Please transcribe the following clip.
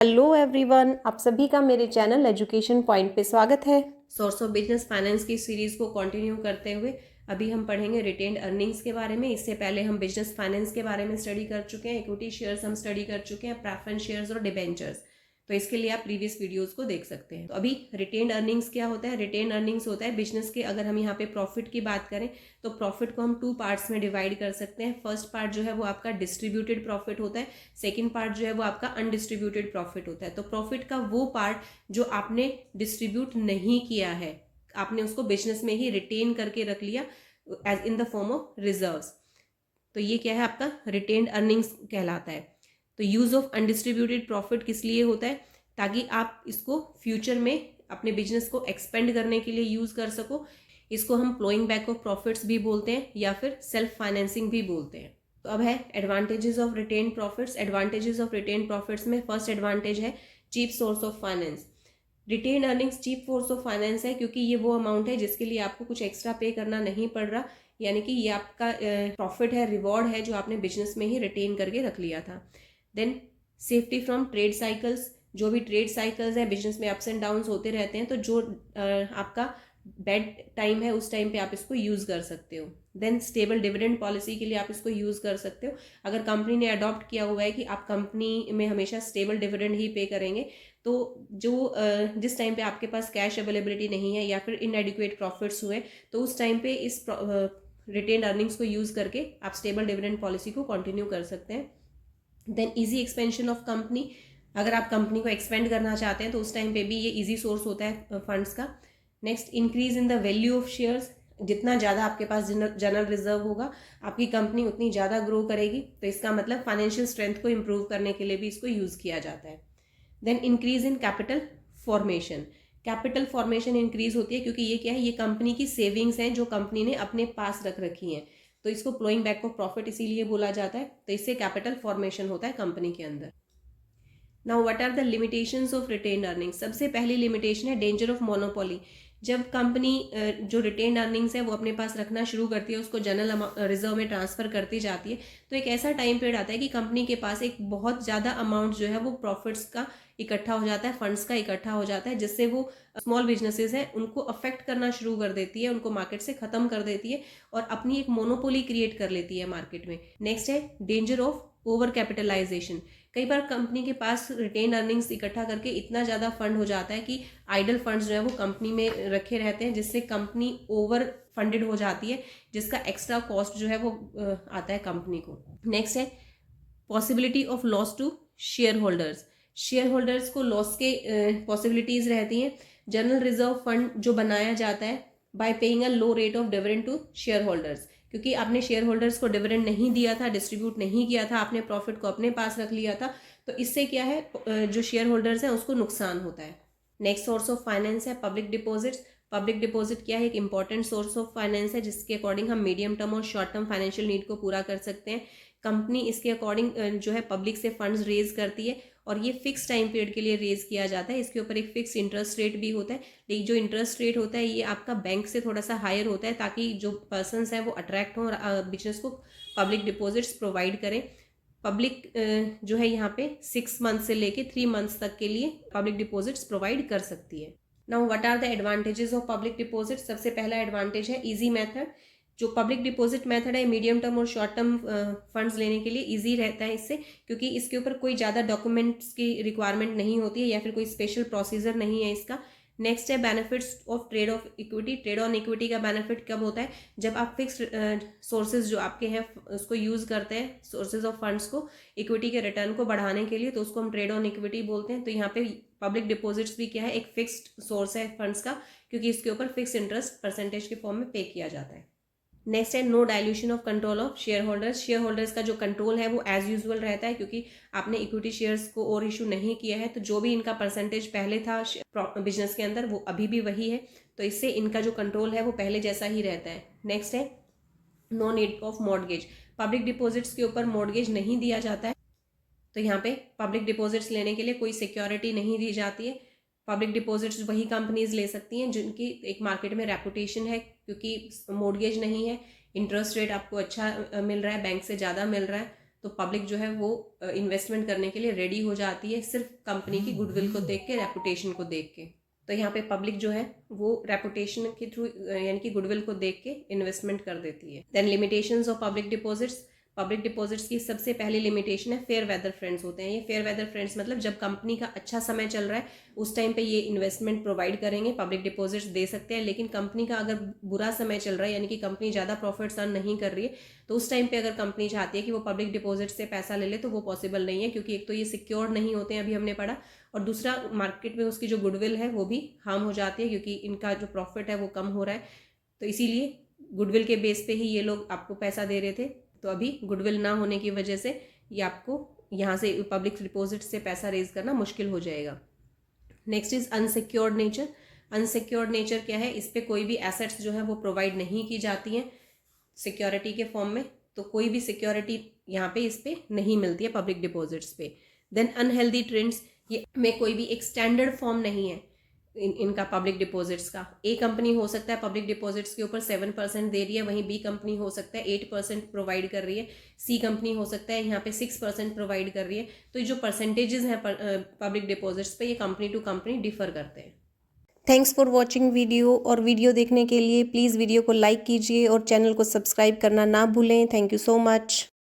Hello everyone, आप सभी का मेरे चैनल एजुकेशन पॉइंट पे स्वागत है। सोर्स ऑफ बिजनेस फाइनेंस की सीरीज को कंटिन्यू करते हुए अभी हम पढ़ेंगे रिटेन्ड अर्निंग्स के बारे में। इससे पहले हम बिजनेस फाइनेंस के बारे में स्टडी कर चुके हैं, इक्विटी शेयर्स हम स्टडी कर चुके हैं, प्रेफरेंस शेयर्स और डिबेंचर्स। तो इसके लिए आप प्रीवियस वीडियोस को देख सकते हैं। तो अभी रिटेन्ड अर्निंग्स क्या होता है? रिटेन्ड अर्निंग्स होता है बिजनेस के, अगर हम यहाँ पे प्रॉफिट की बात करें तो प्रॉफिट को हम 2 पार्ट्स में डिवाइड कर सकते हैं। फर्स्ट पार्ट जो है वो आपका डिस्ट्रीब्यूटेड प्रॉफिट होता है, सेकेंड पार्ट जो है वो आपका अनडिस्ट्रीब्यूटेड प्रॉफिट होता है। तो प्रॉफिट का वो पार्ट जो आपने डिस्ट्रीब्यूट नहीं किया है, आपने उसको बिजनेस में ही रिटेन करके रख लिया as in the form of reserves, तो ये क्या है? आपका रिटेन्ड अर्निंग्स कहलाता है। तो यूज ऑफ अनडिस्ट्रीब्यूटेड प्रॉफिट किस लिए होता है? ताकि आप इसको फ्यूचर में अपने बिजनेस को एक्सपेंड करने के लिए यूज कर सको। इसको हम प्लोइंग बैक ऑफ प्रॉफिट्स भी बोलते हैं या फिर सेल्फ फाइनेंसिंग भी बोलते हैं। तो अब है advantages of retained profits. Advantages of retained profits में फर्स्ट एडवांटेज है cheap source of finance. Retain earnings cheap source of finance है क्योंकि ये वो अमाउंट है जिसके लिए आपको कुछ एक्स्ट्रा पे करना नहीं पड़ रहा, यानी कि ये आपका प्रॉफिट है, रिवॉर्ड है जो आपने बिजनेस में ही रिटेन करके रख लिया था। Then safety from trade cycles. जो भी ट्रेड साइकिल्स है बिजनेस में, अप्स एंड डाउन्स होते रहते हैं, तो जो आपका बैड टाइम है उस टाइम पे आप इसको यूज़ कर सकते हो। देन स्टेबल डिविडेंड पॉलिसी के लिए आप इसको यूज़ कर सकते हो। अगर कंपनी ने अडॉप्ट किया हुआ है कि आप कंपनी में हमेशा स्टेबल डिविडेंड ही पे करेंगे, तो जो जिस टाइम पे आपके पास कैश अवेलेबिलिटी नहीं है या फिर इनएडिक्वेट प्रॉफिट्स हुए, तो उस टाइम पे इस रिटेन्ड अर्निंग्स को यूज़ करके आप स्टेबल डिविडेंड पॉलिसी को कंटिन्यू कर सकते हैं। Then easy expansion of company. अगर आप कंपनी को एक्सपेंड करना चाहते हैं तो उस टाइम पे भी ये इजी सोर्स होता है फंड्स का। Next, increase in the value of shares. जितना ज़्यादा आपके पास जनरल रिजर्व होगा, आपकी कंपनी उतनी ज़्यादा ग्रो करेगी, तो इसका मतलब फाइनेंशियल स्ट्रेंथ को इम्प्रूव करने के लिए भी इसको यूज़ किया जाता है। Then increase in capital formation. Capital formation increase होती है क्योंकि ये क्या है? ये कंपनी की सेविंग्स हैं जो कंपनी ने अपने पास रख रखी हैं, तो इसको प्लोइंग बैक ऑफ प्रॉफिट इसीलिए बोला जाता है। तो इससे कैपिटल फॉर्मेशन होता है कंपनी के अंदर। Now what are the limitations of retained earnings? सबसे पहली लिमिटेशन है डेंजर ऑफ मोनोपोली। जब कंपनी जो रिटेन्ड अर्निंग्स है वो अपने पास रखना शुरू करती है, उसको जनरल रिजर्व में ट्रांसफर करती जाती है, तो एक ऐसा टाइम पीरियड आता है कि कंपनी के पास एक बहुत ज़्यादा अमाउंट जो है वो प्रॉफिट्स का इकट्ठा हो जाता है, फंड्स का इकट्ठा हो जाता है, जिससे वो स्मॉल बिजनेसेस हैं उनको अफेक्ट करना शुरू कर देती है, उनको मार्केट से ख़त्म कर देती है और अपनी एक मोनोपोली क्रिएट कर लेती है मार्केट में। नेक्स्ट है डेंजर ऑफ ओवर कैपिटलाइजेशन। कई बार कंपनी के पास रिटेन अर्निंग्स इकट्ठा करके इतना ज़्यादा फंड हो जाता है कि आइडल फंड्स जो है वो कंपनी में रखे रहते हैं, जिससे कंपनी ओवर फंडेड हो जाती है, जिसका एक्स्ट्रा कॉस्ट जो है वो आता है कंपनी को। नेक्स्ट है possibility of loss to shareholders. Shareholders को लॉस के पॉसिबिलिटीज़ रहती हैं। जनरल रिजर्व फंड जो बनाया जाता है by paying a low rate of dividend to shareholders, क्योंकि आपने शेयर होल्डर्स को डिविडेंड नहीं दिया था, डिस्ट्रीब्यूट नहीं किया था, आपने प्रॉफिट को अपने पास रख लिया था, तो इससे क्या है, जो शेयर होल्डर्स हैं उसको नुकसान होता है। नेक्स्ट सोर्स ऑफ फाइनेंस है पब्लिक डिपॉजिट्स। पब्लिक डिपॉजिट क्या है? एक इंपॉर्टेंट सोर्स ऑफ फाइनेंस है जिसके अकॉर्डिंग हम मीडियम टर्म और शॉर्ट टर्म फाइनेंशियल नीड को पूरा कर सकते हैं। कंपनी इसके अकॉर्डिंग जो है पब्लिक से फंड्स रेज करती है और ये फिक्स टाइम पीरियड के लिए रेज किया जाता है। इसके ऊपर एक फिक्स इंटरेस्ट रेट भी होता है, लेकिन जो इंटरेस्ट रेट होता है ये आपका बैंक से थोड़ा सा हायर होता है, ताकि जो पर्सनस हैं वो अट्रैक्ट हों और बिजनेस को पब्लिक डिपॉजिट्स प्रोवाइड करें। पब्लिक जो है यहाँ पे 6 मंथ से लेके 3 मंथ्स तक के लिए पब्लिक डिपॉजिट्स प्रोवाइड कर सकती है। Now what are the advantages of public deposit? सबसे पहला एडवांटेज है इजी मेथड। जो पब्लिक डिपॉजिट मेथड है मीडियम टर्म और शॉर्ट टर्म फंड्स लेने के लिए इजी रहता है इससे, क्योंकि इसके ऊपर कोई ज़्यादा डॉक्यूमेंट्स की रिक्वायरमेंट नहीं होती है या फिर कोई स्पेशल प्रोसीजर नहीं है इसका। नेक्स्ट है benefits of trade off equity. Trade on equity का बेनिफिट कब होता है? जब आप फिक्स सोर्सेज जो आपके हैं उसको यूज़ करते हैं, सोर्सेज ऑफ फंड्स को इक्विटी के रिटर्न को बढ़ाने के लिए, तो उसको हम ट्रेड ऑन इक्विटी बोलते हैं। तो यहाँ पे पब्लिक डिपॉजिट्स भी क्या है? एक फिक्स्ड सोर्स है फंड्स का, क्योंकि इसके ऊपर फिक्स इंटरेस्ट परसेंटेज के फॉर्म में पे किया जाता है। नेक्स्ट है no dilution of control of shareholders. Shareholders का जो कंट्रोल है वो एज यूजुअल रहता है, क्योंकि आपने इक्विटी शेयर्स को और इशू नहीं किया है, तो जो भी इनका परसेंटेज पहले था बिजनेस के अंदर वो अभी भी वही है, तो इससे इनका जो कंट्रोल है वो पहले जैसा ही रहता है। नेक्स्ट है no need of mortgage. Public deposits के ऊपर मॉर्गेज नहीं दिया जाता है, तो यहाँ पे पब्लिक डिपॉजिट्स लेने के लिए कोई सिक्योरिटी नहीं दी जाती है। पब्लिक डिपॉजिट्स वही कंपनीज ले सकती हैं जिनकी एक मार्केट में रेपुटेशन है, क्योंकि मॉर्गेज नहीं है, इंटरेस्ट रेट आपको अच्छा मिल रहा है, बैंक से ज़्यादा मिल रहा है, तो पब्लिक जो है वो इन्वेस्टमेंट करने के लिए रेडी हो जाती है, सिर्फ कंपनी की गुडविल को देख के, रेपुटेशन को देख के। तो यहाँ पे पब्लिक जो है वो रेपुटेशन के थ्रू यानी कि गुडविल को देख के इन्वेस्टमेंट कर देती है। Then limitations of public deposits. Public deposits की सबसे पहली लिमिटेशन है फेयर वेदर फ्रेंड्स होते हैं। ये फेयर वेदर फ्रेंड्स मतलब जब कंपनी का अच्छा समय चल रहा है उस टाइम पे ये इन्वेस्टमेंट प्रोवाइड करेंगे, पब्लिक डिपॉजिट्स दे सकते हैं। लेकिन कंपनी का अगर बुरा समय चल रहा है यानी कि कंपनी ज़्यादा प्रॉफिट्स अर्न नहीं कर रही है, तो उस टाइम पे अगर कंपनी चाहती है कि वो पब्लिक डिपॉजिट से पैसा ले ले तो वो पॉसिबल नहीं है, क्योंकि एक तो ये सिक्योर नहीं होते हैं, अभी हमने पढ़ा, और दूसरा मार्केट में उसकी जो गुडविल है वो भी हार्म हो जाती है, क्योंकि इनका जो प्रॉफिट है वो कम हो रहा है। तो इसीलिए गुडविल के बेस पे ही ये लोग आपको पैसा दे रहे थे। तो अभी गुडविल ना होने की वजह से ये आपको यहाँ से पब्लिक डिपॉजिट से पैसा रेज करना मुश्किल हो जाएगा। Next is unsecured nature. Unsecured nature क्या है? इस पे कोई भी एसेट्स जो है वो प्रोवाइड नहीं की जाती हैं सिक्योरिटी के फॉर्म में, तो कोई भी सिक्योरिटी यहाँ पे इस पे नहीं मिलती है पब्लिक डिपॉजिट्स पे। देन अनहेल्दी ट्रेंड्स, ये में कोई भी एक स्टैंडर्ड फॉर्म नहीं है इनका पब्लिक डिपॉजिट्स का। ए कंपनी हो सकता है पब्लिक डिपॉजिट्स के ऊपर 7% दे रही है, वहीं बी कंपनी हो सकता है 8% प्रोवाइड कर रही है, सी कंपनी हो सकता है यहाँ पे 6% प्रोवाइड कर रही है। तो ये जो परसेंटेजेस हैं पब्लिक डिपॉजिट्स पे, ये कंपनी टू कंपनी डिफर करते हैं। थैंक्स फॉर वॉचिंग वीडियो, और वीडियो देखने के लिए प्लीज़ वीडियो को लाइक कीजिए और चैनल को सब्सक्राइब करना ना भूलें। Thank you so much.